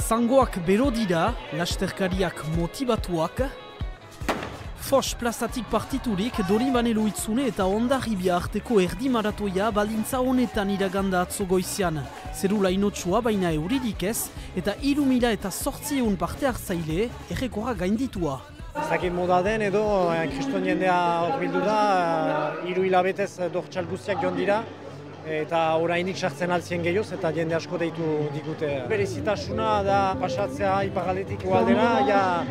Zangoak bero dira, lasterkariak motibatuak. Fos plazatik partiturik Dorimane Loitzune eta Hondarribia arteko erdi maratoia baldintza honetan iraganda atzo goizian. Zeru lainotsua baina euririk ez, eta 3.800 parte hartzaile errekorra gainditua. Zakit moda den edo, kriston jendea horbildu da, 3 hilabetez dortxal guztiak joan dira, eta orainik sartzen altzien gehioz eta jende asko deitu digute. Berezitasuna da pasatzea ipagaletik ualdera,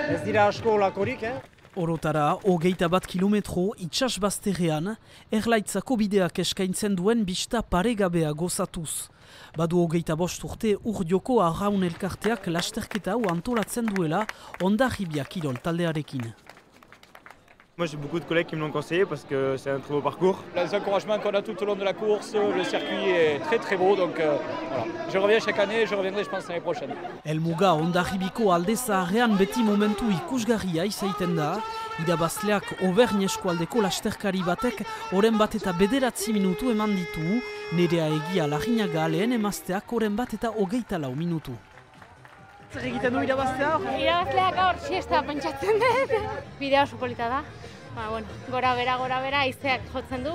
ez dira asko olakorik. Orotara, 21 kilometro itxas bazterrean, erlaitzako bideak eskaintzen duen bista paregabea gozatuz. Badu 25 urte Urdioko Arraun elkarteak lasterketa hau antolatzen duela Hondarribia kirol taldearekin. Moi j'ai beaucoup de collègues qui me l'ont conseillé parce que c'est un très beau parcours. Les encouragements qu'on a tout au long de la course, le circuit est très beau, donc voilà. Je reviens chaque année, je reviendrai je pense l'année prochaine. Helmuga Hondarribiko alde zaharrean beti momentu ikusgarria izaiten da, irabazleak Auvergne eskualdeko lasterkari batek oren bat eta 9 minutu eman ditu, Nerea Egia Larrinaga lehen emazteak oren bat eta 24 minutu. Zer egiten du irabaztea? Irabazleak gaur siesta pentsatzen dut. Bidea oso polita da. Gora bera haizeak jotzen du,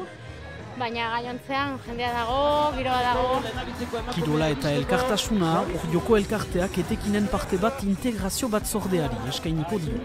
baina gainontzean jendea dago, giroa dago. Kirola eta elkartasuna, Urdioko elkarteak etekinen parte bat integrazio batzordeari eskainiko dio.